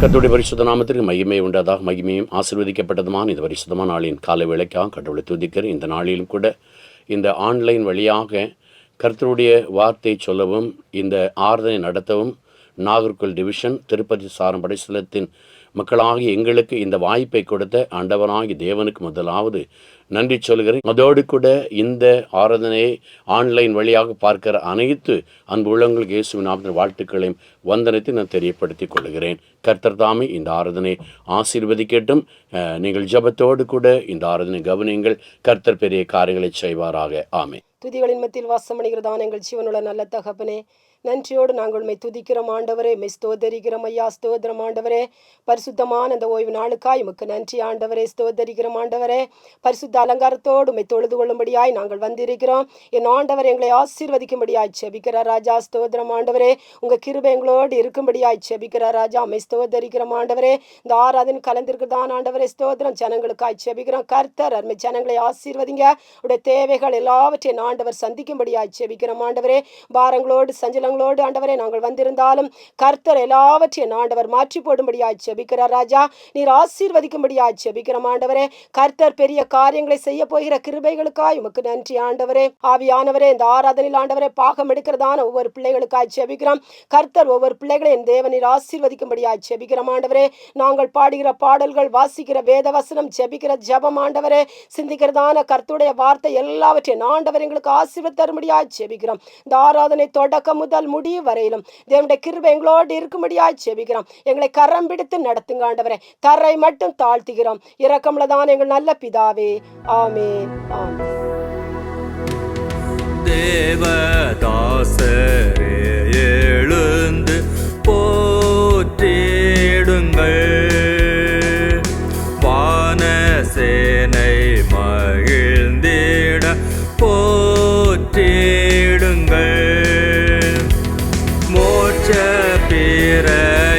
கர்த்தருடைய பரிசுத்த நாமத்திற்கு மகிமை உண்டாதாக. மகிமையும் ஆசீர்வதிக்கப்பட்டதுமான இந்த பரிசுத்தமான நாளின் காலை வேளைக்காக கடவுளை துதிக்கிறேன். இந்த நாளிலும் கூட இந்த ஆன்லைன் வழியாக கர்த்தருடைய வார்த்தை சொல்லவும், இந்த ஆராதனை நடத்தவும் நாகர்கோவில் டிவிஷன் திருப்பதி சாரம் படைஸ்தலத்தின் மக்களாகி எங்களுக்கு இந்த வாய்ப்பை கொடுத்த ஆண்டவராகி தேவனுக்கு முதலாவது நன்றி சொல்கிறேன். அதோடு கூட இந்த ஆராதனையை ஆன்லைன் வழியாக பார்க்கிற அனைத்து அன்பு உள்ளங்களுக்கு இயேசுவின் நாமத்தின் வாழ்த்துக்களையும் வந்தனத்தை நான் தெரியப்படுத்திக் கொள்கிறேன். கர்த்தர் தாமே இந்த ஆராதனை ஆசீர்வதிக்கட்டும். நீங்கள் ஜெபத்தோடு கூட இந்த ஆராதனை கவனியுங்கள். கர்த்தர் பெரிய காரியங்களை செய்வாராக. ஆமே. துதிகளின் மத்தியில் வாசம் அடைகிறதான எங்கள் ஜீவனுள்ள நல்ல தகப்பனே, நன்றியோடு நாங்கள் உண்மை துதிக்கிறோம் ஆண்டவரே. மெய் ஸ்தோத்தரிக்கிறோம் ஐயா, ஸ்தோத்திரம் ஆண்டவரே. பரிசுத்தமான அந்த ஓய்வு நாளுக்காய் உமக்கு நன்றி ஆண்டவரே, ஸ்தோத்தரிக்கிறோம் ஆண்டவரே. பரிசுத்த அலங்காரத்தோடு உம்மை தொழுது கொள்ளும்படியாய் நாங்கள் வந்திருக்கிறோம். என் ஆண்டவர் எங்களை ஆசீர்வதிக்கும்படியாய் செபிக்கிறார் ராஜா, ஸ்தோத்திரம் ஆண்டவரே. உங்கள் கிருபை எங்களோடு இருக்கும்படியாய் செபிக்கிறார் ராஜா, உம்மை ஸ்தோத்தரிக்கிறோம் ஆண்டவரே. இந்த ஆராதனை கலந்திருக்கிறதான் ஆண்டவரே, ஸ்தோத்திரம். ஜனங்களுக்காய் செபிக்கிறோம் கர்த்தர். அருமை ஜனங்களை ஆசீர்வதிங்க. உடைய தேவைகள் எல்லாவற்றையும் ஆண்டவர் சந்திக்கும்படியாய் செபிக்கிறோம் ஆண்டவரே. பாரங்களோடு சஞ்சலங்களோடு ஆண்டவரே நாங்கள் வந்திருந்தாலும் கர்த்தர் எல்லாவற்றையும் ஆண்டவர் மாற்றி போடும்படியாய் செபிக்கிறார் ராஜா. நீர் ஆசீர்வதிக்கும்படியாய் செபிக்கிறோம் ஆண்டவரே. கர்த்தர் பெரிய காரியங்களை செய்ய போகிற கிருபைகளுக்காய் உமக்கு நன்றி ஆண்டவரே. ஆவியானவரே, இந்த ஆராதனையில் ஆண்டவரே பாகம் எடுக்கிறதான ஒவ்வொரு பிள்ளைகளுக்காய் செபிக்கிறோம் கர்த்தர். ஒவ்வொரு பிள்ளைகளையும் தேவனீர் ஆசீர்வதிக்கும்படியாய் செபிக்கிறோம் ஆண்டவரே. நாங்கள் பாடுகிற பாடல்கள், வாசிக்கிற வேத வசனம், ஜெபிக்கிற ஜெபம் ஆண்டவரே, சிந்திக்கிறதான கர்த்தருடைய வார்த்தை எல்லாவற்றையும் ஆண்டவர் எங்களுக்கு ஆசீர்வாதம் தரும்படியாய் செபிக்கிறோம். இந்த ஆராதனை தொடக்கம் முதல் முடிவு வரையிலும் தேவனுடைய கிருபை எங்களோடு இருக்கும்படியாய் செபிக்கிறோம். எங்களை கரம் பிடித்து நடத்துங்க ஆண்டவரே. தரை மட்டும் தாழ்த்துகிறோம். இரக்கமுள்ளதான எங்கள் நல்ல பிதாவே, ஆமென். தேவதாசரே எழுந்து போற்றிடுங்கள், வானசேனை மகிழ்ந்திட போற்றிடுங்கள், மோட்ச பிரயாணத்தில்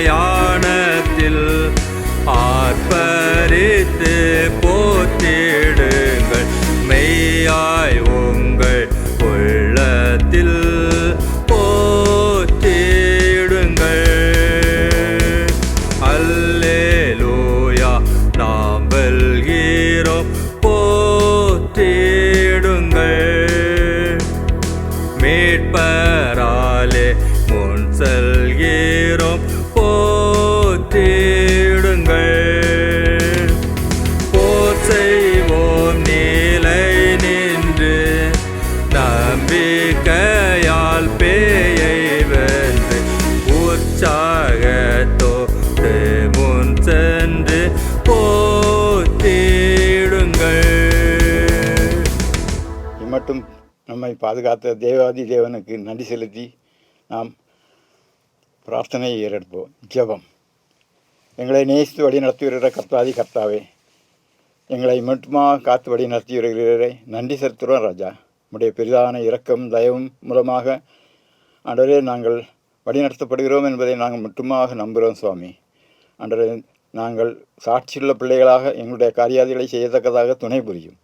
ஆர்ப்பரித்து போற்றிடுங்கள், மெய்யாய் உங்கள் உள்ளத்தில் போற்றிடுங்கள். அல்லேலூயா நாம் வெல்கிறோம், போற்றிடுங்கள், மீட்பராலே முன் செல்கிறோம், போற்றிடுங்கள், போர் செய்வோம் நிலை நின்று நம்பிக்கையால் பேயை வென்று உற்சாகத்தோடு முன் சென்று போற்றிடுங்கள். இம்மட்டும் நம்மை பாதுகாத்த தேவாதி தேவனுக்கு நன்றி செலுத்தி நாம் பிரார்த்தனையை ஏறெடுப்போம். ஜெபம். எங்களை நேசித்து வழி நடத்தி வருகிற கர்த்தாதி கர்த்தாவே, எங்களை மட்டுமா காத்து வழி நடத்தி வருகிறவரை நன்றி செலுத்துகிறோம் ராஜா. உடைய பெரிதான இரக்கம் தயவும் மூலமாக ஆண்டவரே நாங்கள் வழிநடத்தப்படுகிறோம் என்பதை நாங்கள் மட்டுமாக நம்புகிறோம் சுவாமி. ஆண்டவரே, நாங்கள் சாட்சியுள்ள பிள்ளைகளாக எங்களுடைய காரியாதிகளை செய்யத்தக்கதாக துணை புரியும்.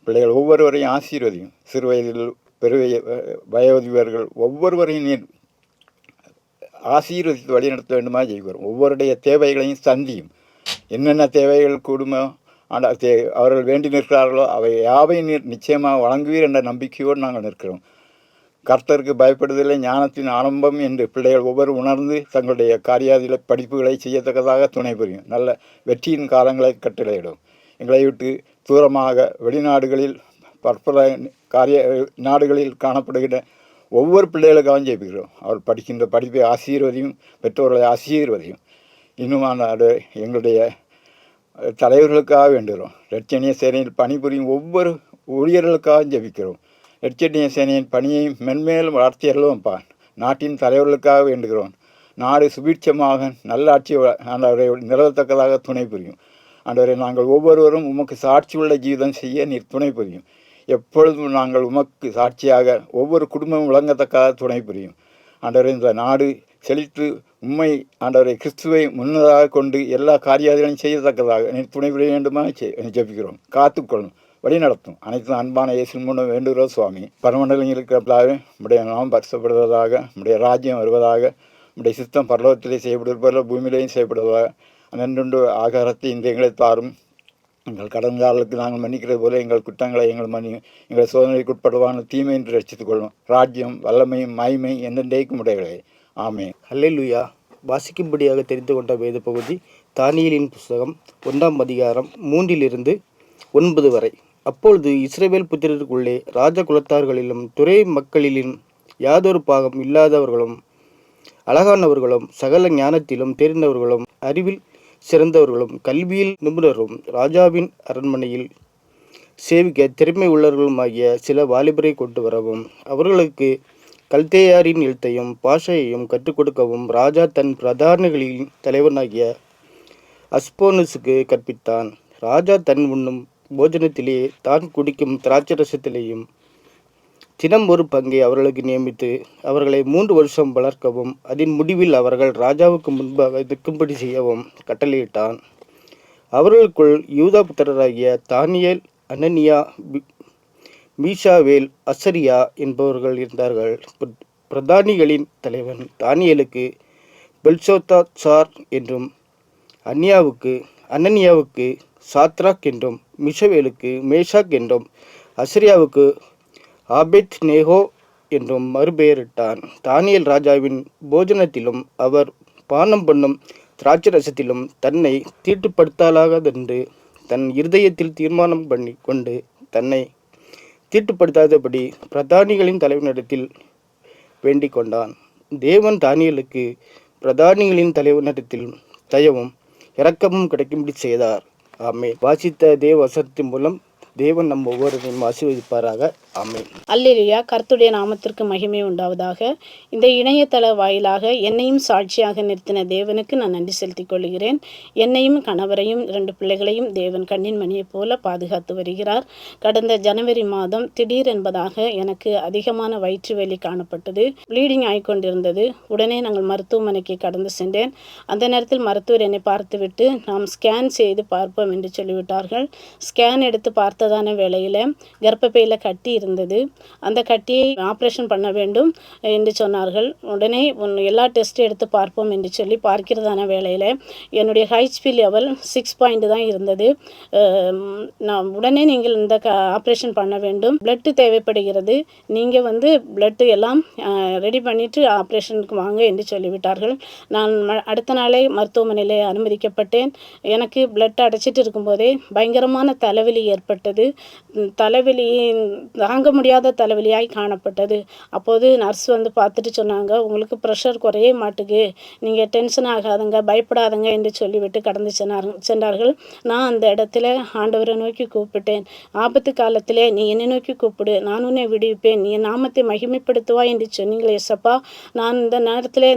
பிள்ளைகள் ஒவ்வொருவரையும் ஆசீர்வதியும். சிறு வயதில் வயோதிபர்கள் ஒவ்வொருவரையும் நீர் ஆசீர்வதித்து வழிநடத்த வேண்டுமா செய்கிறோம். ஒவ்வொருடைய தேவைகளையும் சந்தியும். என்னென்ன தேவைகள் கூடுமோ அவர்கள் வேண்டி நிற்கிறார்களோ அவை யாவையும் நீர் நிச்சயமாக வழங்குவீர் என்ற நம்பிக்கையோடு நாங்கள் நிற்கிறோம். கர்த்தருக்கு பயப்படுவதில்லை ஞானத்தின் ஆரம்பம் என்று பிள்ளைகள் ஒவ்வொரு உணர்ந்து தங்களுடைய காரியாதில படிப்புகளை செய்யத்தக்கதாக துணை புரியும். நல்ல வெற்றியின் காலங்களை கட்டளையிடும். எங்களை விட்டு தூரமாக வெளிநாடுகளில் பற்பல நாடுகளில் காணப்படுகிற ஒவ்வொரு பிள்ளைகளுக்காகவும் ஜெபிக்கிறோம். அவர் படிக்கின்ற படிப்பை ஆசீர்வதியும், பெற்றோர்களை ஆசீர்வதியும். இன்னும் எங்களுடைய தலைவர்களுக்காக வேண்டுகிறோம். இரட்சணிய சேனையில் பணிபுரியும் ஒவ்வொரு ஊழியர்களுக்காக ஜெபிக்கிறோம். இரட்சணிய சேனையின் பணியை மென்மேலும் வளர்த்தியர்களும்ப்பா. நாட்டின் தலைவர்களுக்காக வேண்டுகிறோம். நாடு சுபீட்சமாக நல்லாட்சி ஆண்டவரை நிலவத்தக்கதாக துணை புரியும். ஆண்டவரை, நாங்கள் ஒவ்வொருவரும் உமக்கு சாட்சி உள்ள ஜீவிதம் செய்ய நீர் துணை புரியும். எப்பொழுதும் நாங்கள் உமக்கு சாட்சியாக ஒவ்வொரு குடும்பமும் விளங்கத்தக்காக துணை புரியும். ஆண்டவரை, இந்த நாடு செழித்து உண்மை ஆண்டவரை கிறிஸ்துவை முன்னதாக கொண்டு எல்லா காரியாதிகளையும் செய்யத்தக்கதாக நீர் துணை புரிய வேண்டுமா ஜெபிக்கிறோம். காத்துக்கொள்ளும், வழி நடத்தும். அனைத்து அன்பான இயேசு மூலம் வேண்டுகிறோம் சுவாமி. பரமண்டலம் இருக்கிற உடைய நாம் பரிசப்படுவதாக, உடைய ராஜ்யம் வருவதாக, உடைய சித்தம் பரலோகத்திலே செய்யப்படுவது போல பூமியிலேயும் செய்யப்படுவா. அன்றொன்று ஆகாரத்தை இந்த எங்களை தாரும். எங்கள் கடன்காரர்களுக்கு நாங்கள் மன்னிக்கிறது போல எங்கள் குற்றங்களை எங்கள் சோதனைக்கு உட்படுவான தீமை என்று ரட்சித்துக் கொள்ளும். ராஜ்யம் வல்லமையும் மகிமை என்றென்றைக்கும் உடையவர்களே. ஆமென். அல்லேலூயா. வாசிக்கும்படியாக தெரிந்து கொண்ட வேத பகுதி தானியேலின் புஸ்தகம் 1ஆம் அதிகாரம் 3-9 வரை. அப்பொழுது இஸ்ரவேல் புத்திரருக்குள்ளே ராஜ குலத்தார்களிலும் துறை மக்களிலும் யாதொரு பாகம் இல்லாதவர்களும் அழகானவர்களும் சகல ஞானத்திலும் தெரிந்தவர்களும் அறிவில் சிறந்தவர்களும் கல்வியில் நிபுணரும் ராஜாவின் அரண்மனையில் சேவிக்க திறமை உள்ளவர்களுமாகிய சில வாலிபரை கொண்டு வரவும் அவர்களுக்கு கல்தேயாரின் எழுத்தையும் பாஷையையும் கற்றுக் கொடுக்கவும் ராஜா தன் பிரதானிகளின் தலைவனாகிய அஸ்போனுஸுக்கு கற்பித்தான். ராஜா தன் உண்ணும் போஜனத்திலே தான் குடிக்கும் திராட்சரசத்திலேயும் தினம் ஒரு பங்கை அவர்களுக்கு நியமித்து அவர்களை 3 வருஷம் வளர்க்கவும் அதன் முடிவில் அவர்கள் ராஜாவுக்கு முன்பாக நிற்கும்படி செய்யவும் கட்டளையிட்டான். அவர்களுக்குள் யூதா புத்திரராகிய தானியேல், அனனியா, மீஷாவேல், அசரியா என்பவர்கள் இருந்தார்கள். பிரதானிகளின் தலைவன் தானியேலுக்கு பெல்ஷோத்சார் என்றும், அனனியாவுக்கு சாத்ராக் என்றும், மிஷவேலுக்கு மேஷாக் என்றும், அசரியாவுக்கு ஆபேத் நேகோ என்றும் மறுபெயரிட்டான். தானியேல் ராஜாவின் போஜனத்திலும் அவர் பானம் பண்ணும் திராட்சரசத்திலும் தன்னை தீட்டுப்படுத்தலாகாதென்று தன் இருதயத்தில் தீர்மானம் பண்ணி கொண்டு தன்னை தீட்டுப்படுத்தாதபடி பிரதானிகளின் தலைவனிடத்தில் வேண்டிக் கொண்டான். தேவன் தானியேலுக்கு பிரதானிகளின் தலைவனிடத்தில் தயவும் இரக்கமும் கிடைக்கும்படி செய்தார். ஆமென். வாசித்த தேவ வசனத்தின் மூலம் தேவன் நம்ம ஒவ்வொருவரையும் ஆசீர்வதிப்பாராக. ஆமென். அல்லேலூயா. கர்த்தருடைய நாமத்திற்கு மகிமை உண்டாவதாக. இந்த இணையதள வாயிலாக என்னையும் சாட்சியாக நிறுத்தின தேவனுக்கு நான் நன்றி செலுத்திக் கொள்கிறேன். என்னையும் கணவரையும் 2 பிள்ளைகளையும் தேவன் கண்ணின் மணியைப் போல பாதுகாத்து வருகிறார். கடந்த ஜனவரி மாதம் திடீர் என்பதாக எனக்கு அதிகமான வயிற்று வலி காணப்பட்டது. ப்ளீடிங் ஆகிக்கொண்டிருந்தது. உடனே நாங்கள் மருத்துவமனைக்கு கடந்து சென்றேன். அந்த நேரத்தில் மருத்துவர் என்னை பார்த்துவிட்டு நாம் ஸ்கேன் செய்து பார்ப்போம் என்று சொல்லிவிட்டார்கள். ஸ்கேன் எடுத்து பார்த்ததான வேளையில் கர்ப்பப்பையில் கட்டி இருந்தது. அந்த கட்டியை ஆப்ரேஷன் பண்ண வேண்டும் என்று சொன்னார்கள். உடனே எல்லா டெஸ்ட்டும் எடுத்து பார்ப்போம் என்று சொல்லி பார்க்கிறதான வேளையில் என்னுடைய ஹெச்பி லெவல் 6 தான் இருந்தது. நான் உடனே நீங்கள் இந்த ஆப்ரேஷன் பண்ண வேண்டும், பிளட்டு தேவைப்படுகிறது, நீங்கள் பிளட்டு எல்லாம் ரெடி பண்ணிவிட்டு ஆப்ரேஷனுக்கு வாங்க என்று சொல்லிவிட்டார்கள். நான் அடுத்த நாளே மருத்துவமனையில் அனுமதிக்கப்பட்டேன். எனக்கு பிளட் அடைச்சிட்டு இருக்கும்போதே பயங்கரமான தலைவலி ஏற்பட்டது. தலைவலி தாங்க முடியாத தலைவலியாய் காணப்பட்டது. அப்போது நர்ஸ் பார்த்துட்டு சொன்னாங்க, உங்களுக்கு ப்ரெஷர் குறைய மாட்டுக்கு, நீங்கள் டென்ஷன் ஆகாதுங்க, பயப்படாதுங்க என்று சொல்லிவிட்டு கடந்து சென்றார்கள். நான் அந்த இடத்துல ஆண்டவரை நோக்கி கூப்பிட்டேன். ஆபத்து காலத்திலே நீ என்னை நோக்கி கூப்பிடு, நான் உன்னை விடுவிப்பேன், நீ நாமத்தை மகிமைப்படுத்துவா என்று சொன்னீங்களே ஏசப்பா. நான் இந்த நேரத்தில்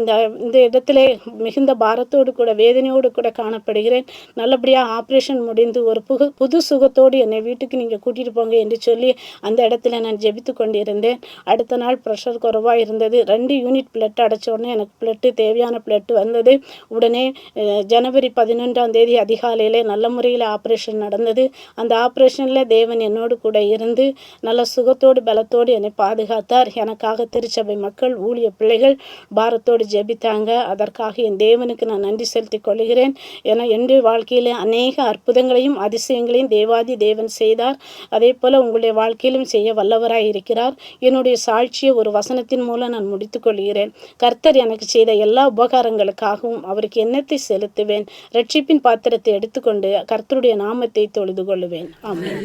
இந்த இடத்துல மிகுந்த பாரத்தோடு கூட வேதனையோடு கூட காணப்படுகிறேன். நல்லபடியாக ஆப்ரேஷன் முடிந்து ஒரு புது சுகத்தோடு என்னை வீட்டுக்கு நீங்கள் கூட்டிகிட்டு போங்க என்று சொல்லி அந்த இடத்துல நான் ஜெபித்து கொண்டிருந்தேன். அடுத்த நாள் ப்ரெஷர் குறைவாக இருந்தது. 2 யூனிட் பிளட் அடைச்ச உடனே எனக்கு தேவையான பிளட் வந்தது. உடனே ஜனவரி 11ஆம் தேதி அதிகாலையில் நல்ல முறையில் ஆப்ரேஷன் நடந்தது. அந்த ஆப்ரேஷனில் தேவன் என்னோடு கூட இருந்து நல்ல சுகத்தோடு பலத்தோடு என்னை பாதுகாத்தார். எனக்காக திருச்சபை மக்கள், ஊழிய பிள்ளைகள் பாரத்தோடு ஜெபித்தாங்க. அதற்காக என் தேவனுக்கு நான் நன்றி செலுத்திக் கொள்கிறேன். ஏன்னா என்னுடைய வாழ்க்கையில் அநேக அற்புதங்களையும் அதிசயங்களையும் தேவாதி தேவன் செய்தார். அதே போல் உங்களுடைய வாழ்க்கையிலும் செய்ய வல்லவராய் இருக்கிறார். என்னுடைய சாட்சியை ஒரு வசனத்தின் மூலம் நான் முடித்துக் கொள்கிறேன். கர்த்தர் எனக்கு செய்த எல்லா உபகாரங்களுக்காகவும் அவருக்கு எண்ணத்தை செலுத்துவேன். ரட்சிப்பின் பாத்திரத்தை எடுத்துக்கொண்டு கர்த்தருடைய நாமத்தை தொழுது கொள்ளுவேன். ஆமென்.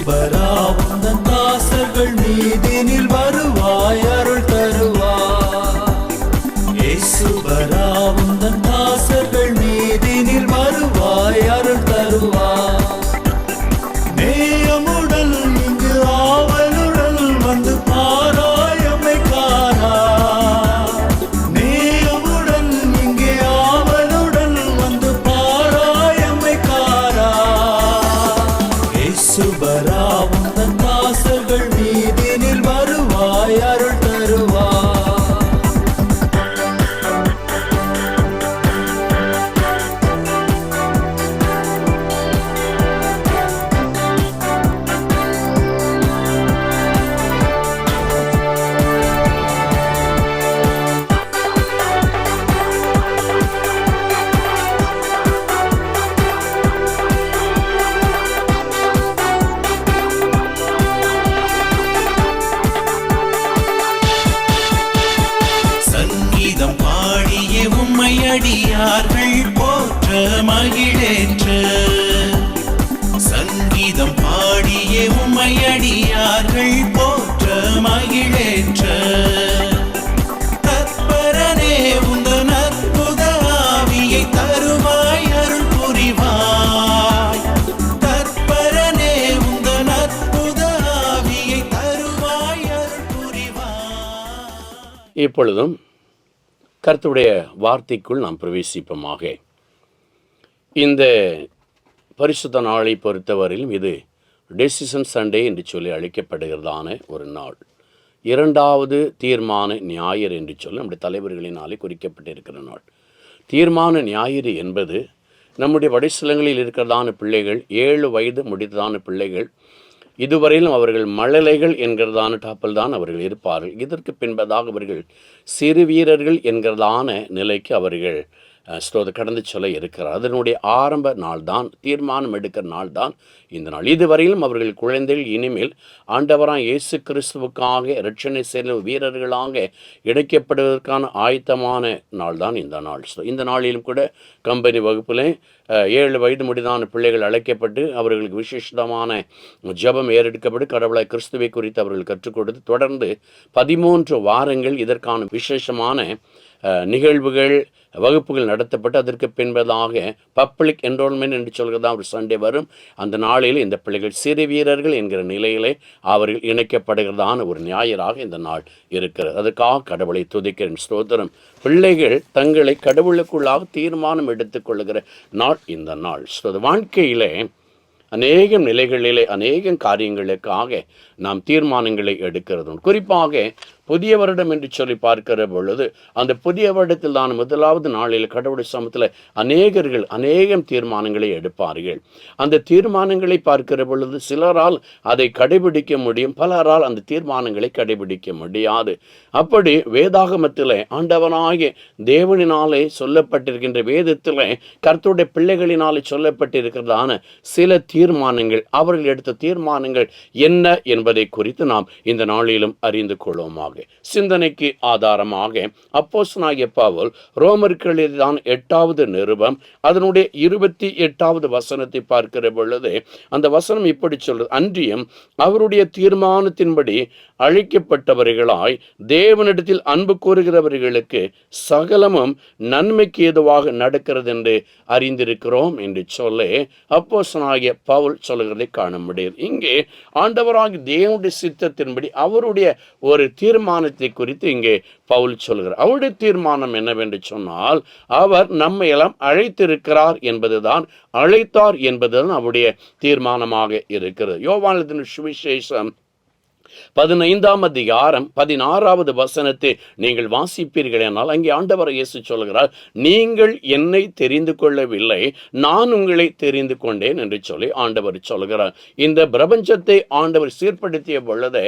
இயேசுபரா உந்தன் தாசர்கள் மீதினில் வருவாய் அருள் தருவாய். இயேசுபரா உந்தன் தாசர்கள் மீதினில் வருவாய் அருள் தருவாய். நேயமுடன் இங்கு ஆவலுடன் வந்து பாராய் எம்மை காணாய். நேயமுடன் இங்கே ஆவலுடன் வந்து பாராய் எம்மை காணாய். இயேசுபரா உந்தன் தாசர்கள் மீதினில் வருவாய் அருள் தருவாய். சங்கீதம் பாடிய உம்மை அடியார்கள் போற்ற மகிழேற்ற. சங்கீதம் பாடிய உம்மை அடியார்கள் போற்ற மகிழேற்ற. தற்பரனே உந்தன் அற்புத ஆவியை தருவாய் அருள் புரிவாய். தற்பரனே உந்தன் அற்புத ஆவியை தருவாய் அருள் புரிவாய். இப்பொழுதும் கர்த்தருடைய வார்த்தைக்குள் நாம் பிரவேசிப்போமாக. இந்த பரிசுத்த நாளை பொறுத்தவரையிலும் இது டெசிஷன் சண்டே என்று சொல்லி அழைக்கப்படுகிறதான ஒரு நாள். இரண்டாவது தீர்மான ஞாயிறு என்று சொல்லி நம்முடைய தலைவர்களினாலே குறிக்கப்பட்டிருக்கிற நாள். தீர்மான ஞாயிறு என்பது நம்முடைய வடைசலங்களில் இருக்கிறதான பிள்ளைகள், 7 வயது முடித்ததான பிள்ளைகள், இதுவரையிலும் அவர்கள் மழலைகள் என்கிறதான டாப்பில் தான் அவர்கள் இருப்பார்கள். இதற்கு பின்பதாக அவர்கள் சிறு வீரர்கள் என்கிறதான நிலைக்கு அவர்கள் கடந்து சொல்ல இருக்கிறார். அதனுடைய ஆரம்ப நாள் தான், தீர்மானம் எடுக்கிற நாள் தான் இந்த நாள். இதுவரையிலும் அவர்கள் குழந்தைகள் இனிமேல் ஆண்டவராக இயேசு கிறிஸ்துவுக்காக இரட்சணை செல்லும் வீரர்களாக இணைக்கப்படுவதற்கான ஆயத்தமான நாள் தான் இந்த நாள். இந்த நாளிலும் கூட கம்பெனி வகுப்பில் 7 வயது முடிதான பிள்ளைகள் அழைக்கப்பட்டு அவர்களுக்கு விசேஷமான ஜெபம் ஏறெடுக்கப்பட்டு கடவுளை கிறிஸ்துவை குறித்து அவர்கள் கற்றுக் கொடுத்து தொடர்ந்து 13 வாரங்கள் இதற்கான விசேஷமான நிகழ்வுகள், வகுப்புகள் நடத்தப்பட்டு அதற்கு பின்பதாக பப்ளிக் என்ரோல்மெண்ட் என்று சொல்கிறதா ஒரு சண்டே வரும். அந்த நாளில் இந்த பிள்ளைகள் சிறு வீரர்கள் என்கிற நிலையிலே அவர்கள் இணைக்கப்படுகிறதான ஒரு ஞாயிறாக இந்த நாள் இருக்கிறது. அதுக்காக கடவுளை துதிக்கிறேன், ஸ்தோத்திரம். பிள்ளைகள் தங்களை கடவுளுக்குள்ளாக தீர்மானம் எடுத்துக்கொள்ளுகிற நாள் இந்த நாள். வாழ்க்கையிலே அநேக நிலைகளிலே அநேக காரியங்களுக்காக நாம் தீர்மானங்களை எடுக்கிறது. குறிப்பாக புதிய வருடம் என்று சொல்லி பார்க்கிற பொழுது அந்த புதிய வருடத்தில் தான் முதலாவது நாளில் கடவுளுடைய சமூகத்தில் அநேகம் தீர்மானங்களை எடுப்பார்கள். அந்த தீர்மானங்களை பார்க்கிற பொழுது சிலரால் அதை கடைபிடிக்க முடியும், பலரால் அந்த தீர்மானங்களை கடைபிடிக்க முடியாது. அப்படி வேதாகமத்தில் ஆண்டவனாகிய தேவனினாலே சொல்லப்பட்டிருக்கின்ற வேதத்தில் கர்த்தருடைய பிள்ளைகளினாலே சொல்லப்பட்டிருக்கிறதான சில தீர்மானங்கள், அவர்கள் எடுத்த தீர்மானங்கள் என்ன என்பதை குறித்து நாம் இந்த நாளிலும் அறிந்து கொள்வோமாக. சிந்தனைக்கு ஆதாரமாக அப்போஸ்தலனாகிய பவுல் ரோமருக்கு எழுதியதான 8வது நிருபம் அதனுடைய 28வது வசனத்தை பார்க்கிற பொழுது அந்த வசனம் இப்படி சொல்றது: அன்றியும் அவருடைய தீர்மானத்தின்படி அழைக்கப்பட்டவர்களாய் தேவனிடத்தில் அன்பு கூறுகிறவர்களுக்கு சகலமும் நன்மைக்கு ஏதுவாக நடக்கிறது என்று அறிந்திருக்கிறோம் என்று சொல்லி அப்போஸ்தலனாகிய பவுல் சொல்லுகிறதை காண முடியும். இங்கே ஆண்டவராகிய தேவனுடைய சித்தத்தின்படி அவருடைய ஒரு தீர்மானத்தை குறித்து இங்கே பவுல் சொல்கிறார். அவருடைய தீர்மானம் என்னவென்று சொன்னால், அவர் நம்மை எல்லாம் அழைத்திருக்கிறார் என்பதுதான், அழைத்தார் என்பதுதான் அவருடைய தீர்மானமாக இருக்கிறது. யோவான் எழுதின சுவிசேஷம் 15ஆம் அதிகாரம் 16வது வசனத்தை நீங்கள் வாசிப்பீர்கள் என்றால் அங்கே ஆண்டவர் இயேசு சொல்கிறார், நீங்கள் என்னை தெரிந்து கொள்ளவில்லை, நான் உங்களை தெரிந்து கொண்டேன் என்று சொல்லி ஆண்டவர் சொல்கிறார். இந்த பிரபஞ்சத்தை ஆண்டவர் சீர்படுத்திய பொழுது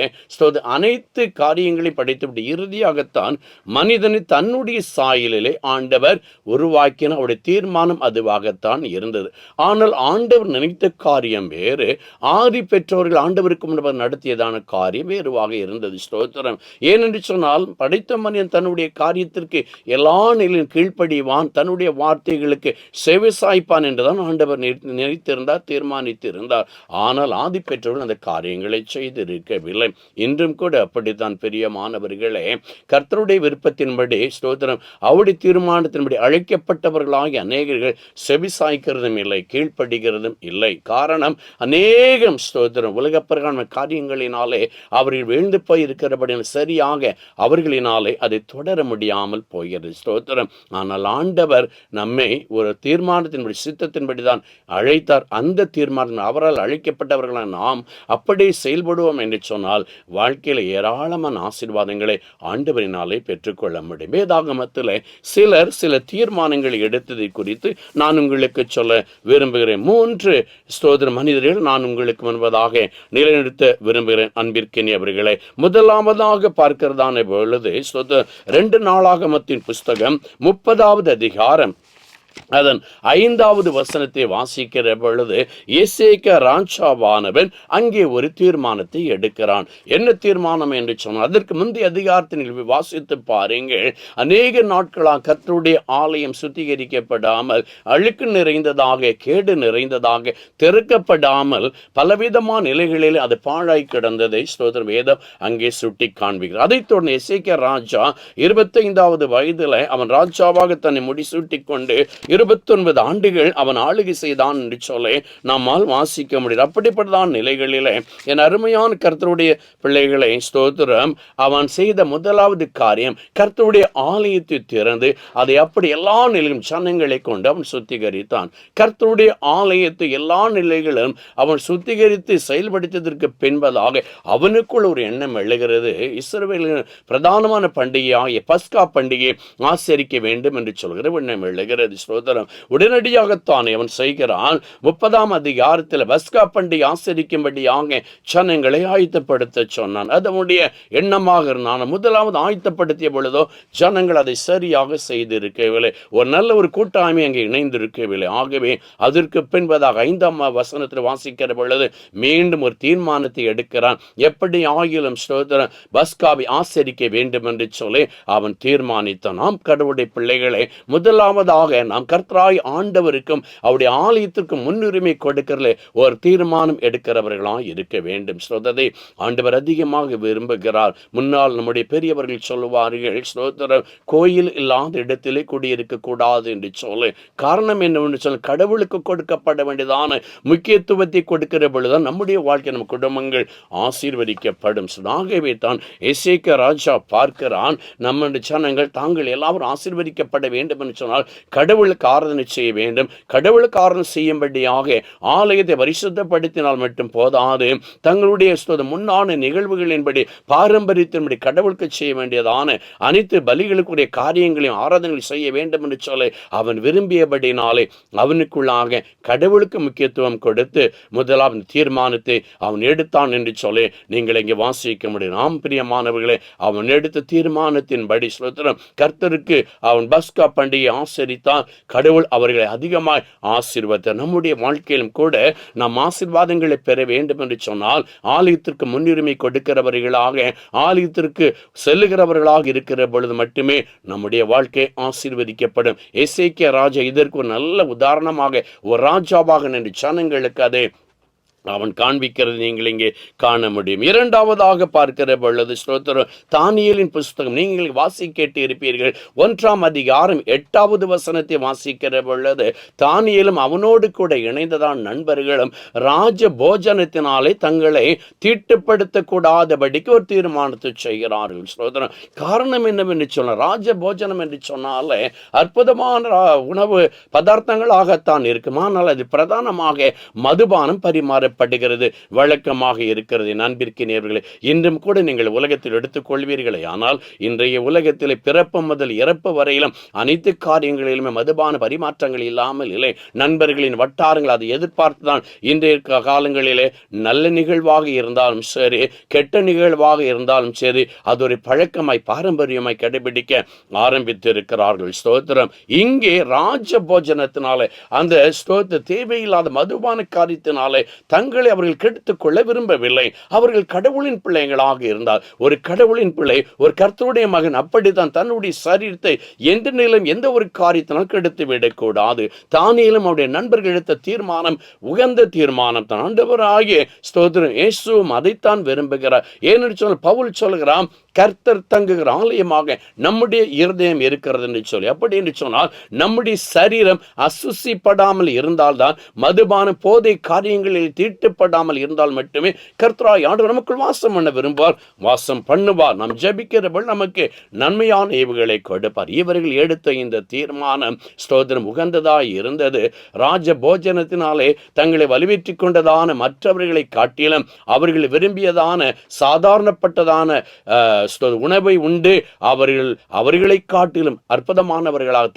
அனைத்து காரியங்களையும் படைத்துவிட்டு இறுதியாகத்தான் மனிதனை தன்னுடைய சாயலிலே ஆண்டவர் உருவாக்கின. அவருடைய தீர்மானம் அதுவாகத்தான் இருந்தது. ஆனால் ஆண்டவர் நினைத்த காரியம் வேறு, ஆதி பெற்றோர்கள் ஆண்டவருக்கு முன்பு நடத்தியதான காரியம் காரியம் வேறுவாக இருந்தது. ஸ்தோத்திரம். ஏனென்று சொன்னால் படைத்த மனிதன் தன்னுடைய காரியத்திற்கு எல்லா நிலையிலும் கீழ்ப்படிவான், தன்னுடைய வார்த்தைகளுக்கு செவிசாய்ப்பான் என்றுதான் ஆண்டவர் நினைத்திருந்தார், தீர்மானித்திருந்தார். ஆனால் ஆதி பெற்றோர்கள் அந்த காரியங்களை செய்திருக்கவில்லை. இன்றும் கூட அப்படித்தான் பிரியமானவர்களே, கர்த்தருடைய விருப்பத்தின்படி ஸ்தோத்திரம் அவருடைய தீர்மானத்தின்படி அழைக்கப்பட்டவர்களாகிய அநேகர்கள் செவிசாய்க்கிறதும் இல்லை, கீழ்ப்படுகிறதும் இல்லை. காரணம், அநேகம் ஸ்தோத்திரம் உலக பிரகார காரியங்களினாலே அவர்கள் வீழ்ந்து போய் இருக்கிறபடி சரியாக அவர்களினாலே அதை தொடர முடியாமல் போகிறது. ஸ்தோத்திரம். ஆனால் ஆண்டவர் நம்மை ஒரு தீர்மானத்தின்படி சித்தத்தின்படி தான் அழைத்தார். அந்த தீர்மானம் அவரால் அழைக்கப்பட்டவர்களால் நாம் அப்படியே செயல்படுவோம் என்று சொன்னால் வாழ்க்கையில் ஏராளமான ஆசீர்வாதங்களை ஆண்டவரினாலே பெற்றுக்கொள்ள முடியும். வேதாகமத்தில் சில தீர்மானங்களை எடுத்ததை குறித்து நான் உங்களுக்கு சொல்ல விரும்புகிறேன். 3 ஸ்தோத்திர மனிதர்கள் நான் உங்களுக்கு முன்பதாக நிலைநிறுத்த விரும்புகிறேன் அன்பிற்கினியவர்களே. முதலாவதாக பார்க்கிறதான பொழுது 2 நாளாகமத்தின் புஸ்தகம் 30வது அதிகாரம் அதன் 5வது வசனத்தை வாசிக்கிற பொழுது எசேக்கியா ராஜாவானவன் அங்கே ஒரு தீர்மானத்தை எடுக்கிறான். என்ன தீர்மானம் என்று சொன்னால், அதற்கு முந்தைய அதிகாரத்தில் வாசித்து பாருங்கள். அநேக நாட்களாக கர்த்தருடைய ஆலயம் சுத்திகரிக்கப்படாமல் அழுக்கு நிறைந்ததாக, கேடு நிறைந்ததாக, திறக்கப்படாமல் பலவிதமான நிலைகளில் அது பாழாய் கிடந்ததை ஸ்தோத்திர வேதம் அங்கே சுட்டி காண்பிக்கிறார். அதைத் தொடர்ந்து எசேக்கியா ராஜா 25வது வயதில் அவன் ராஜாவாக தன்னை முடிசூட்டி கொண்டு 29 ஆண்டுகள் அவன் ஆளுகை செய்தான் என்று சொல்லி நம்மால் வாசிக்க முடியும். அப்படிப்பட்டதான் நிலைகளிலே என் அருமையான கர்த்தருடைய பிள்ளைகளை ஸ்தோத்திரம், அவன் செய்த முதலாவது காரியம் கர்த்தருடைய ஆலயத்தை திறந்து அதை அப்படி எல்லா நிலையிலும் ஜனங்களை கொண்டு அவன் சுத்திகரித்தான். கர்த்தருடைய ஆலயத்தை எல்லா நிலைகளும் அவன் சுத்திகரித்து செயல்படுத்தியதற்கு பின்பதாக அவனுக்குள் ஒரு எண்ணம் எழுகிறது. இஸ்ரவேலின் பிரதானமான பண்டிகையாகிய பஸ்கா பண்டிகையை ஆசரிக்க வேண்டும் என்று சொல்கிற எண்ணம் எழுகிறது. உடனடியாகத்தானே அவன் செய்கிறான். 30ஆம் அதிகாரத்தில் பஸ்கா பண்டிகை ஆசரிக்கும்படியாக ஜனங்களை ஆயத்தப்படுத்த சொன்னான். அதனுடைய எண்ணமாக இருந்தான். முதலாவது ஆயத்தப்படுத்திய பொழுதோ ஜனங்கள் அதை சரியாக செய்திருக்கவில்லை. ஒரு நல்ல ஒரு கூட்டாண்மை அங்கே இணைந்திருக்கவில்லை. ஆகவே அதற்கு பின்பதாக 5ஆம் வசனத்தில் வாசிக்கிற பொழுது மீண்டும் ஒரு தீர்மானத்தை எடுக்கிறான். எப்படி ஆகிலும் ஸ்தோத்திரம் பஸ்காவை ஆசரிக்க வேண்டும் என்று சொல்லி அவன் தீர்மானித்தான். நாம் கடவுளுடைய பிள்ளைகளை முதலாவதாக நாம் கர்த்தராய் ஆண்டவருக்கும் அவருடைய ஆலயத்திற்கும் முன்னுரிமை கொடுக்கிறதுல ஒரு தீர்மானம் எடுக்கிறவர்களாக இருக்க வேண்டும். ஸ்தோத்திரத்தை ஆண்டவர் அதிகமாக விரும்புகிறார். முன்னால் நம்முடைய பெரியவர்கள் சொல்லுவார்கள், ஸ்தோத்திரம் கோயில் இல்லாத இடத்திலே குடியிருக்க கூடாது என்று சொல்லு. காரணம் என்னவென்று சொல்ல, கடவுளுக்கு கொடுக்கப்பட வேண்டியதான முக்கியத்துவத்தை கொடுக்கிற பொழுதுதான் நம்முடைய வாழ்க்கை, நம்ம குடும்பங்கள் ஆசீர்வதிக்கப்படும். ஆகவே தான் எசேக்கியா ராஜா பார்க்கிறான், நம்முடைய ஜனங்கள் தாங்கள் எல்லாரும் ஆசீர்வதிக்கப்பட வேண்டும் என்று சொன்னால் கடவுளுக்கு ஆராதனை செய்ய வேண்டும். கடவுளுக்கு ஆராதனை செய்யும்படியாக ஆலயத்தை பரிசுத்தப்படுத்தினால் மட்டும் போதாது, தங்களுடைய முன்னான நிகழ்வுகளின்படி பாரம்பரியத்தின்படி கடவுளுக்கு செய்ய வேண்டியதான அனைத்து பலிகளுக்குரிய காரியங்களையும் ஆராதனை செய்ய வேண்டும் என்று சொல்லி அவன் விரும்பியபடினாலே அவனுக்குள்ளாக கடவுளுக்கு முக்கியத்துவம் கொடுத்து முதலாவது தீர்மானத்தை அவன் எடுத்தான் என்று சொல்லி நீங்கள் இங்கே வாசிக்க முடியும். நாம் பிரியமானவர்களே, அவன் எடுத்த தீர்மானத்தின்படி ஸ்தோத்திரம் கர்த்தருக்கு அவன் பஸ்கா பண்டிகை ஆசரித்தான். கடவுள் அவர்களை அதிகமாய் ஆசீர்வதித்தார். நம்முடைய வாழ்க்கையிலும் கூட நாம் ஆசீர்வாதங்களை பெற வேண்டும் என்று சொன்னால் ஆலயத்திற்கு முன்னுரிமை கொடுக்கிறவர்களாக, ஆலயத்திற்கு செல்லுகிறவர்களாக இருக்கிற பொழுது மட்டுமே நம்முடைய வாழ்க்கை ஆசீர்வதிக்கப்படும். எசேக்கியா ராஜா இதற்கு ஒரு நல்ல உதாரணமாக ஒரு ராஜாவாக நின்று ஜனங்களுக்கு அதை அவன் காண்பிக்கிறது நீங்கள் இங்கே காண முடியும். இரண்டாவதாக பார்க்கிற பொழுது ஸ்தோத்திரம் தானியேலின் புஸ்தகம் நீங்கள் வாசி கேட்டு இருப்பீர்கள். 1ஆம் அதிகாரம் 8வது வசனத்தை வாசிக்கிற பொழுது தானியேலும் அவனோடு கூட இணைந்ததான் நண்பர்களும் ராஜ போஜனத்தினாலே தங்களை தீட்டுப்படுத்த கூடாதபடிக்கு ஒரு தீர்மானத்தை செய்கிறார்கள். ஸ்தோத்திரம் காரணம் என்னவென்று சொன்ன, ராஜ போஜனம் என்று சொன்னாலே அற்புதமான உணவு பதார்த்தங்களாகத்தான் இருக்கும். ஆனால் அது பிரதானமாக மதுபானம் பரிமாறப்படுகிறது வழக்கமாக இருக்கிறது. நண்பிற்கினியர்களே, இன்றும் கூட நீங்கள் உலகத்தில் எடுத்துக்கொள்வீர்களே, ஆனால் இன்றைய உலகத்தில் பிறப்பு முதல் இறப்பு வரையிலும் அனைத்து காரியங்களிலுமே மதுபான பரிமாற்றங்கள் இல்லாமல் இல்லை. நண்பர்களின் வட்டாரங்கள் அதை எதிர்பார்த்துதான் இன்றைய காலங்களிலே நல்ல நிகழ்வாக இருந்தாலும் சரி, கெட்ட நிகழ்வாக இருந்தாலும் சரி, அது ஒரு பழக்கமாய் பாரம்பரியமாய் கடைபிடிக்க ஆரம்பித்திருக்கிறார்கள். ஸ்தோத்திரம் இங்கே ராஜ போஜனத்தினாலே, அந்த ஸ்தோத்திர தேவையில்லாத மதுபான காரியத்தினாலே தங்களை அவர்கள் கெடுத்துக்கொள்ள விரும்பவில்லை. அவர்கள் கடவுளின் பிள்ளைகளாக இருந்தால், ஒரு கடவுளின் பிள்ளை, ஒரு கர்த்தருடைய மகன் அப்படித்தான் தன்னுடைய சரீரத்தை எந்த நிலையும் எந்த ஒரு காரியத்தினால் கெடுத்து விடக்கூடாது. தானியேலும் அவருடைய நண்பர்கள் எடுத்த தீர்மானம் உகந்த தீர்மானம் தான். ஆண்டவராகிய ஸ்தோத்திரம் இயேசுவும் அதைத்தான் விரும்புகிறார். ஏனென்று சொன்னால் பவுல் சொல்கிறான், கர்த்தர் தங்குகிற ஆலயமாக நம்முடைய இருதயம் இருக்கிறது என்று சொல்லி. அப்படி என்று சொன்னால் நம்முடைய சரீரம் அசுசிப்படாமல் இருந்தால்தான், மதுபான போதை காரியங்களில் தீட்டுப்படாமல் இருந்தால் மட்டுமே கர்த்தராய் ஆண்டவர் நமக்குள் வாசம் பண்ண விரும்புவார், வாசம் பண்ணுவார். நாம் ஜெபிக்கிறவள் நமக்கு நன்மையான ஈவுகளை கொடுப்பார். இவர்கள் எடுத்த இந்த தீர்மானம் ஸ்தோத்திரம் உகந்ததாய் இருந்தது. ராஜ போஜனத்தினாலே தங்களை வலுவேற்றி கொண்டதான மற்றவர்களை காட்டிலும் அவர்கள் விரும்பியதான சாதாரணப்பட்டதான உணவை உண்டு அவர்களை காட்டிலும் அற்புதமானவர்களாக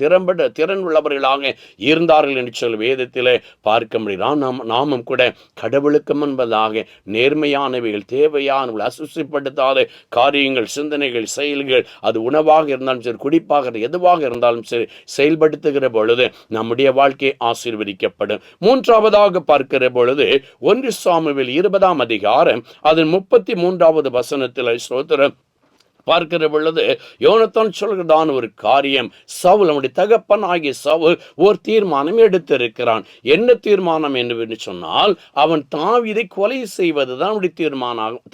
திறன் உள்ளவர்களாக இருந்தார்கள் என்று சொல் வேதத்திலே பார்க்க முடியும். நாமும் கூட கடவுளுக்கு முன்பதாக நேர்மையானவைகள், தேவையானவர்கள், அசுசிப்படுத்தாத காரியங்கள், சிந்தனைகள், செயல்கள், அது உணவாக இருந்தாலும் சரி, குடிப்பாக எதுவாக இருந்தாலும் சரி, செயல்படுத்துகிற பொழுது நம்முடைய வாழ்க்கை ஆசீர்வதிக்கப்படும். மூன்றாவதாக பார்க்கிற பொழுது 1 சாமுவேல் 20ஆம் அதிகாரம் அதன் 33வது வசனத்தில் ஸ்தோத்திரம் பார்க்கிற பொழுது யோனத்தான் சொல்கிறதான ஒரு காரியம், சவுல் நம்முடைய தகப்பன் ஆகிய சவுல் ஒரு தீர்மானம் எடுத்திருக்கிறான். என்ன தீர்மானம் என்று சொன்னால், அவன் தாவீதை கொலை செய்வதுதான் அவனுடைய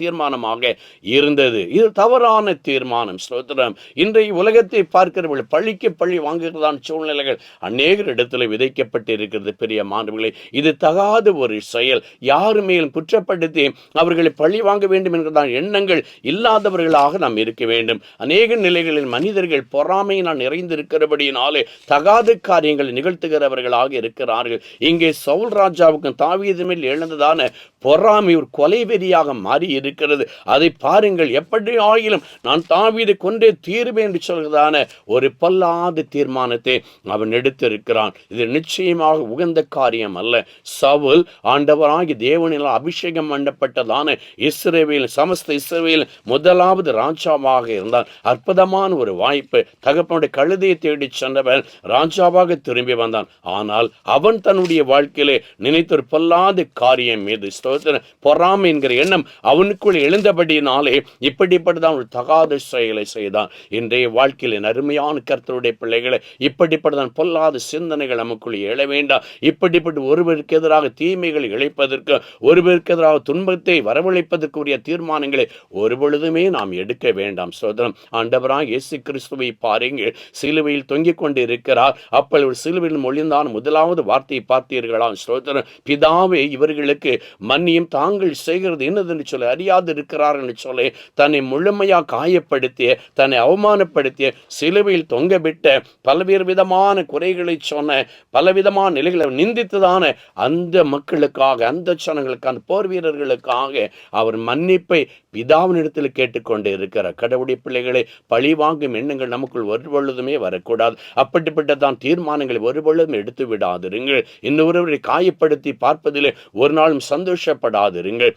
தீர்மானமாக இருந்தது. இது தவறான தீர்மானம். ஸ்தோத்திரம். இன்றைய உலகத்தை பார்க்கிற பொழுது பழிக்கு பழி வாங்குகிறதான சூழ்நிலைகள் அநேகர் இடத்துல விதைக்கப்பட்டு இருக்கிறது. பெரிய மாணவர்களே, இது தகாத ஒரு செயல். யாரு மேலும் குற்றப்படுத்தி அவர்களை பழி வாங்க வேண்டும் என்கிறதான எண்ணங்கள் இல்லாதவர்களாக நாம் இருக்க வேண்டும். அநேக நிலைகளில் மனிதர்கள் பொறாமையினால் நிறைந்திருக்கிறபடியினாலே தகாத காரியங்களை நிகழ்த்துகிறவர்களாக இருக்கிறார்கள். இங்கே சவுல் ராஜாவுக்கும் தாவீது மேல் எழுந்ததான பொறாமை ஒரு கொலை வெறியாக மாறி இருக்கிறது. அதை பாருங்கள். எப்படி ஆகிலும் நான் தாவீதை கொண்டே தீர்வேன் என்று சொல்கிறதான ஒரு பொல்லாத தீர்மானத்தை அவன் எடுத்திருக்கிறான். இது நிச்சயமாக உகந்த காரியம் அல்ல. சவுல் ஆண்டவராகி தேவனில் அபிஷேகம் பண்ணப்பட்டதான இஸ்ரவேல், சமஸ்த இஸ்ரவேல் முதலாவது ராஜாவாக இருந்தால் அற்புதமான ஒரு வாய்ப்பு. தகப்பனுடைய கழுதையை தேடி சென்றவன் ராஜாவாக திரும்பி வந்தான். ஆனால் அவன் தன்னுடைய வாழ்க்கையிலே நினைத்த ஒரு பொல்லாத காரியம் மீது பொறாமை என்கிற எண்ணம் அவனுக்குள் எழுந்தபடியினாலே இப்படிப்பட்டதான் ஒரு தகாத செயலை செய்தான். இன்றைய வாழ்க்கையில் அருமையான கர்த்தருடைய பிள்ளைகளை, இப்படிப்பட்டதான் பொல்லாத சிந்தனைகள் நமக்குள் எழ வேண்டாம். இப்படிப்பட்ட ஒருவருக்கு எதிராக தீமைகளை இழைப்பதற்கு, ஒருவருக்கு எதிராக துன்பத்தை வரவழைப்பதற்குரிய தீர்மானங்களை ஒருபொழுதுமே நாம் எடுக்க வேண்டாம். சோதரம். ஆண்டவராக இயேசு கிறிஸ்துவை பாருங்கள். சிலுவையில் தொங்கிக் கொண்டு இருக்கிறார். அப்பொழுது சிலுவையில் மொழிந்தான் முதலாவது வார்த்தையை பார்த்தீர்களா? சோதரம். பிதாவே, இவர்களுக்கு மன்னியும், தாங்கள் செய்கிறது என்னதென்று சொல்லி அறியாது இருக்கிறார் என்று சொல்லி தன்னை முழுமையாக காயப்படுத்திய, தன்னை அவமானப்படுத்திய, சிலுவையில் தொங்கவிட்ட, பல்வேறு விதமான குறைகளை சொன்ன, பலவிதமான நிலைகளை நிந்தித்ததான அந்த மக்களுக்காக, அந்த ஜனங்களுக்கு, அந்த போர் வீரர்களுக்காக அவர் மன்னிப்பை பிதாவினிடத்தில் கேட்டுக்கொண்டு இருக்கிறார். கடவுளுடைய பிள்ளைகளை பழி வாங்கும் எண்ணங்கள் நமக்குள் ஒருபொழுதுமே வரக்கூடாது. அப்படிப்பட்டதான் தீர்மானங்களை ஒருபொழுதும் எடுத்து விடாதிருங்கள். இன்னொருவரை காயப்படுத்தி பார்ப்பதிலே ஒரு நாளும் சந்தோஷப்படாதிருங்கள்.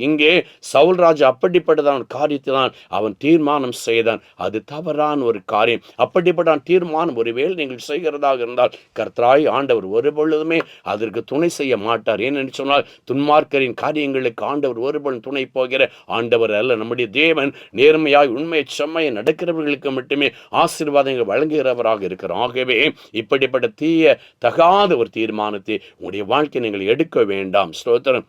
இங்கே சவுல் ராஜா அப்படிப்பட்டதான் காரியத்தில்தான் அவன் தீர்மானம் செய்தான். அது தவறான ஒரு காரியம். அப்படிப்பட்ட தீர்மானம் ஒருவேளை நீங்கள் செய்கிறதாக இருந்தால் கர்த்தராய் ஆண்டவர் ஒருபொழுதுமே அதற்கு துணை செய்ய மாட்டார். ஏனென்று சொன்னால் துன்மார்க்கரின் காரியங்களுக்கு ஆண்டவர் ஒருபொழுதும் துணை போகிற ஆண்டவர் அல்ல. நம்முடைய தேவன் நேர்மையாய் உண்மை செம்மையை நடக்கிறவர்களுக்கு மட்டுமே ஆசீர்வாதங்கள் வழங்குகிறவராக இருக்கிறார். ஆகவே இப்படிப்பட்ட தீய தகாத ஒரு தீர்மானத்தை உங்களுடைய வாழ்க்கை நீங்கள் எடுக்க வேண்டாம். ஸ்தோத்திரம்.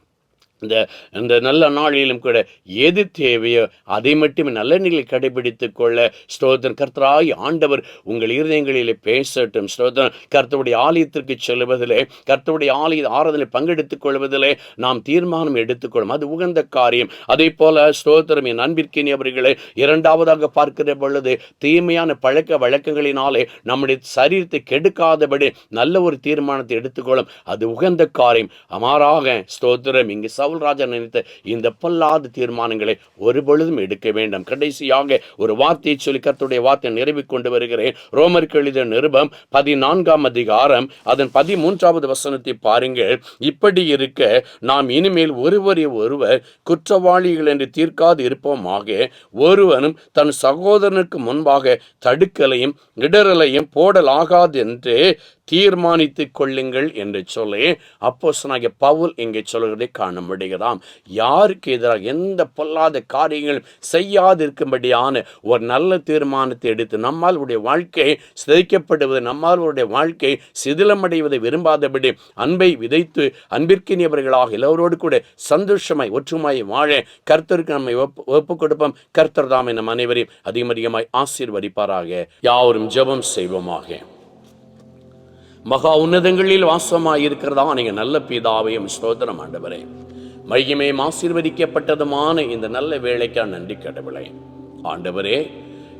இந்த நல்ல நாளிலும் கூட எது தேவையோ அதை மட்டுமே நல்ல நிலையில் கடைபிடித்துக் கொள்ள ஸ்தோத்திரம். கர்த்தராய் ஆண்டவர் உங்கள் இருதயங்களிலே பேசட்டும். ஸ்தோத்திரம். கர்த்தருடைய ஆலயத்திற்கு செல்வதிலே, கர்த்தருடைய ஆலய ஆராதனை பங்கெடுத்துக் கொள்வதிலே நாம் தீர்மானம் எடுத்துக்கொள்ளும். அது உகந்த காரியம். அதே போல ஸ்தோத்திரம். என் அன்பிற்கினியவர்களை, இரண்டாவதாக பார்க்கிற பொழுது தீமையான பழக்க வழக்கங்களினாலே நம்முடைய சரீரத்தை கெடுக்காதபடி நல்ல ஒரு தீர்மானத்தை எடுத்துக்கொள்ளும். அது உகந்த காரியம். அமாறாக ஸ்தோத்திரம். இங்கு சவுல் ராஜா நினைத்த இந்த பொல்லாத தீர்மானங்களை ஒருபொழுதும் எடுக்க வேண்டாம். கடைசியாக ஒரு வார்த்தையை சொல்லி கர்த்தருடைய வார்த்தை நிறைவு கொண்டு வருகிறேன். ரோமருக்கு எழுதிய நிருபம் 14ஆம் அதிகாரம் அதன் 13வது வசனத்தை பாருங்கள். இப்படி இருக்க நாம் இனிமேல் ஒருவரை ஒருவர் குற்றவாளிகள் என்று தீர்க்காது இருப்போமாக, ஒருவனும் தன் சகோதரனுக்கு முன்பாக தடுக்கலையும் இடரலையும் போடலாகாது என்று தீர்மானித்துக் கொள்ளுங்கள் என்று சொல்லி அப்போஸ்தலனாகிய பவுல் இங்கே சொல்கிறதை காண முடிகிறதாம். யாருக்கு எதிராக எந்த பொல்லாத காரியங்களும் செய்யாதிருக்கும்படியான ஒரு நல்ல தீர்மானத்தை எடுத்து நம்மால் வாழ்க்கை சிதைக்கப்படுவது, நம்மால் வாழ்க்கை சிதிலமடைவதை விரும்பாதபடி அன்பை விதைத்து அன்பிற்கினியவர்களாக எல்லோரோடு கூட சந்தோஷமாய் ஒற்றுமாய் வாழ கர்த்தருக்கு நம்மை ஒப்பு கொடுப்போம். கர்த்தர் தாமே நம் அனைவரையும் அதிகமாய் ஆசீர்வதிப்பாராக. யாவரும் ஜெபம் செய்வோமாக. மகா உன்னதங்களில் வாசமாய் இருக்கிறதா நீங்க நல்ல பிதாவையும் ஸ்தோத்திரம் ஆண்டவரே. மகிமையும் ஆசீர்வதிக்கப்பட்டதுமான இந்த நல்ல வேளைக்கான நன்றி கடவுளே. ஆண்டவரே,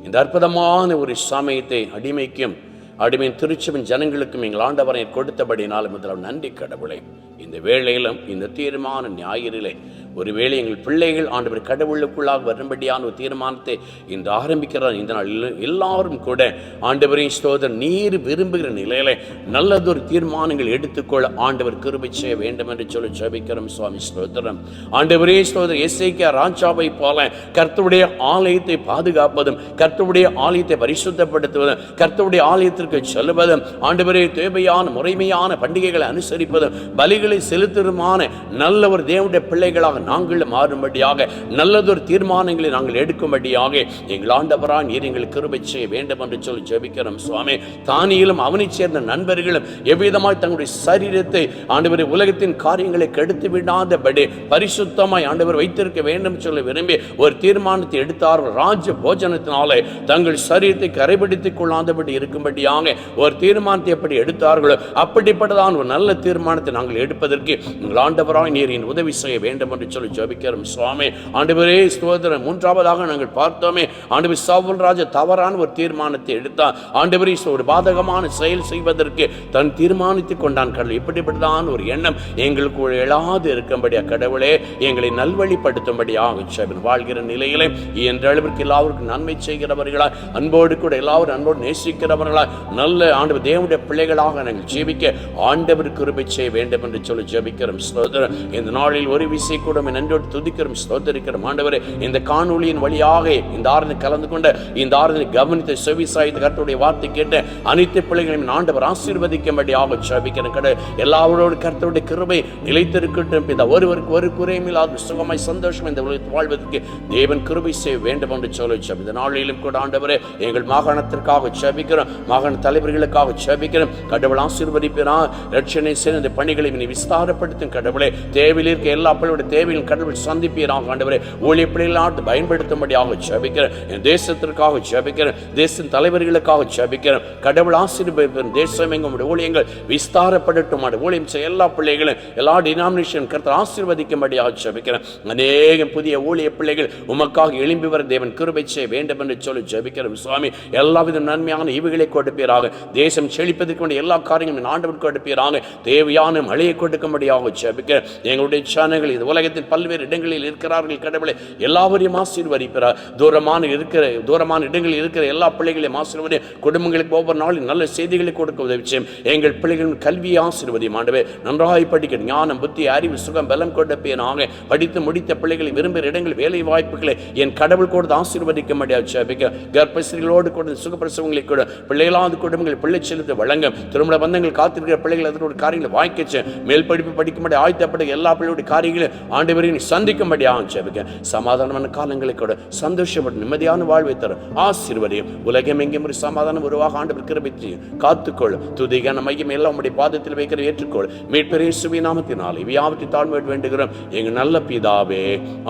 இந்த அற்புதமான ஒரு சமயத்தை அடிமையின் திருச்சபின் ஜனங்களுக்கும் எங்கள் ஆண்டவரை கொடுத்தபடினாலும் முதல் நன்றி கடவுளே. இந்த வேளையிலும் இந்த தீர்மான ஞாயிறிலே ஒருவேளை எங்கள் பிள்ளைகள் ஆண்டவர் கடவுளுக்குள்ளாக வரும்படியான ஒரு தீர்மானத்தை இந்த ஆரம்பிக்கிறார். இந்த நாளில் எல்லாரும் கூட ஆண்டவரின் ஸ்தோத்திரம் நீர் விரும்புகிற நிலையில நல்லதொரு தீர்மானங்கள் எடுத்துக்கொள்ள ஆண்டவர் கிருபை செய்ய வேண்டும் என்று சொல்லி ஜெபிக்கிறோம். சுவாமி ஸ்தோத்திரம். ஆண்டவரே ஸ்தோத்திரம். எசேக்கியா ராஜாவை போல கர்த்தருடைய ஆலயத்தை பாதுகாப்பதும், கர்த்தருடைய ஆலயத்தை பரிசுத்தப்படுத்துவதும், கர்த்தருடைய ஆலயத்திற்கு செல்வதும், ஆண்டவரே தேவையான முறைமையான பண்டிகைகளை அனுசரிப்பதும், பலிகளை செலுத்துவதுமான நல்ல ஒரு தேவனுடைய பிள்ளைகளாக நாங்கள் மாறும்படியாக நல்லதொரு தீர்மானங்களை நாங்கள் எடுக்கும்படியாக எங்கள் ஆண்டவராய் நீர் எங்களுக்கு கிருபை செய்ய வேண்டும் என்று சொல்லி ஜெபிக்கிறோம். சுவாமி, தானியேலும் அவனைச் சேர்ந்த நண்பர்களும் எவ்விதமாய் தங்களுடைய சரீரத்தை ஆண்டவரை உலகத்தின் காரியங்களை கெடுத்து விடாதபடி பரிசுத்தமாய் ஆண்டவர் வைத்திருக்க வேண்டும் சொல்லி விரும்பி ஒரு தீர்மானத்தை எடுத்தார்கள். ராஜ போஜனத்தினாலே தங்கள் சரீரத்தை கரைபிடித்துக் கொள்ளாதபடி இருக்கும்படியாக ஒரு தீர்மானத்தை எப்படி எடுத்தார்களோ அப்படிப்பட்டதான் ஒரு நல்ல தீர்மானத்தை நாங்கள் எடுப்பதற்கு எங்கள் ஆண்டவராய் நீர் உதவி செய்ய வேண்டும் என்று சொல்லி ஜெபிக்கிறோம். சுவாமி, ஆண்டவரே ஸ்தோத்திரம். மூன்றாவதாக நாங்கள் பார்த்தோமே, ஆண்டவர் சவுல் ராஜா தவறான ஒரு தீர்மானத்தை எடுத்தார். ஆண்டவரே ஒரு பாதகமான செயல் செய்வதற்கு தன் தீர்மானித்துக் கொண்டான். கடவுள், இப்படிப்பட்டதான் ஒரு எண்ணம் எங்களுக்கு எழாது இருக்கும்படியா கடவுளே எங்களை நல்வழிப்படுத்தும்படியாக வாழ்கிற நிலையிலே என்ற அளவிற்கு எல்லாருக்கும் நன்மை செய்கிறவர்களாய், அன்போடு கூட எல்லாரும் அன்போடு நேசிக்கிறவர்களாய், நல்ல ஆண்டவர் தேவனுடைய பிள்ளைகளாக நாங்கள் ஜீவிக்க ஆண்டவர் கிருபை செய்ய வேண்டும் என்று சொல்லி ஜெபிக்கிறோம். ஸ்தோத்திரம். இந்த நாளில் ஒரு விசை கூட நன்றோடு துதிக்கிறோம், ஸ்தோத்திரிக்கிறோம். ஆண்டவரே, இந்த காணொளியின் வழியாக இந்த ஆராதனை கலந்து கொண்ட, இந்த ஆராதனை கவனித்து செவி சாய்த்து கர்த்தருடைய வார்த்தை கேட்ட அனைத்து பிள்ளைகளையும் ஆண்டவர் ஆசீர்வதிக்கும்படியாக ஜெபிக்கிறேன். எல்லாரோடு கர்த்தருடைய கிருபை நிலைத்திருக்கட்டும். இந்த ஒருவருக்கு ஒரு குறையுமில்லாத சுகமாய் சந்தோஷம் இந்த உலகத்தில் வாழ்வதற்கு தேவன் கிருபை செய்ய வேண்டும் என்று சொல்லி இந்த நாளிலும் கூட ஆண்டவரே எங்கள் மாகாணத்திற்காக ஜெபிக்கிறோம், மாகாண தலைவர்களுக்காக ஜெபிக்கிறோம். கடவுள் ஆசீர்வதிப்பினார். ரட்சணை செய்த இந்த பணிகளை விஸ்தாரப்படுத்தும் கடவுளே. தேவையில் இருக்க எல்லா பிள்ளைகளுடைய தேவையில் கடவுள் சந்திப்பீராக ஆண்டவரே. ஊழிய பிள்ளைகளாக பயன்படுத்தும்படியாக ஜெபிக்கிறேன். என் தேசத்திற்காக ஜெபிக்கிறேன், தேசத்தின் தலைவர்களுக்காக ஜெபிக்கிறேன். கடவுள் ஆசீர்வதிப்பின் தேசம் எங்கும் ஊழியங்கள் விஸ்தாரப்படட்டும். ஊழியம் செய்ய எல்லா பிள்ளைகளும் எல்லா டினாமினேஷன் கர்த்தர் ஆசீர்வதிக்கும்படியாக ஜெபிக்கிறேன். அநேக புதிய ஊழிய பிள்ளைகள் உமக்காக எழும்பி வர தேவன் கிருபை செய்ய வேண்டும் என்று சொல்லி ஜெபிக்கிறோம். சுவாமி, எல்லாவித நன்மையான ஈவுகளை கொடுப்பீராக. தேசம் செழிப்பதற்கு வேண்டிய எல்லா காரியங்களும் ஆண்டவர் கொடுப்பீராக. தேவையான மழையை கொடுக்கும்படியாக ஜெபிக்கிறேன். எங்களுடைய சேனல்கள் இது உலகத்தின் பல்வேறு இடங்களில் இருக்கிறார்கள் கடவுளை எல்லாவரையும் ஆசீர்வதிப்பார். தூரமான இடங்களில் இருக்கிற எல்லா பிள்ளைகளையும் ஆசீர்வதி. குடும்பங்களுக்கு ஒவ்வொரு நாளும் நல்ல செய்திகளை கொடுக்க உதவி செய்யும். எங்கள் பிள்ளைகளின் கல்வியை ஆசீர்வதி ஆண்டவே. நன்றாய் படிக்க ஞானம், புத்தி, அறிவு, சுகம், பலம் கொடுப்பேனாக. படித்து முடித்த பிள்ளைகளை விரும்புகிற இடங்கள் வேலை வாய்ப்புகளை என் கடவுள் கொடுத்து ஆசீர்வதிக்க முடியாது ஜெபிக்க. கர்ப்பஸ்திரிகளோடு கூட சுகப்பிரசவங்களை கூட பிள்ளைகளாவது குடும்பங்கள் பிள்ளை செலுத்த வழங்கும். திருமண பந்தங்கள் காத்திருக்கிற பிள்ளைகள் அதனோட காரியங்களை வாய்க்கச்சு. மேல் படிப்பு படிக்கும்படி ஆயத்தப்பட்ட எல்லா பிள்ளைகளுடைய காரியங்களை ஆண்டவரை சந்திக்கும்படியாக ஜெபிக்க. சமாதானமான காலங்களை கூட சந்தோஷப்பட்டு நிம்மதியான வாழ்வை தரும் ஆசீர்வதியும். உலகம் எங்கேயும் ஒரு சமாதானம் உருவாக ஆண்டவர் கிருபை செய்யும். காத்துக்கொள்ளும். துதிகான மையம் எல்லாம் உடைய பாதத்தில் வைக்கிற ஏற்றுக்கொள். மீட்பெரிய இயேசுவின் நாமத்தினால் இவையாவற்றை தாழ்மை வேண்டுகிறோம் எங்கள் நல்ல பிதாவே,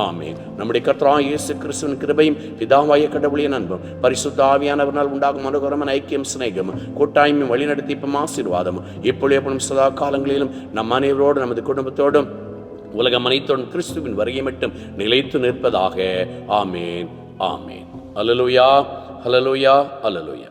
ஆமென். நம்முடைய கர்த்தராகிய இயேசு கிறிஸ்துவின் கிருபையும் பிதாவாகிய கடவுளின் அன்பும் பரிசுத்த ஆவியானவரால் உண்டாகும் மனோகரமான ஐக்கியம், சிநேகமும் கூட்டாய்மையும் வழிநடத்திப்பும் ஆசீர்வாதமும் இப்பொழுதும் சதா காலங்களிலும் நம் அனைவரோடு நமது குடும்பத்தோடும் உலகம் அனைத்தோடும் கிறிஸ்துவின் வருகை மட்டும் நிலைத்து நிற்பதாக. ஆமேன், ஆமேன். அல்லேலூயா, அல்லேலூயா, அல்லேலூயா.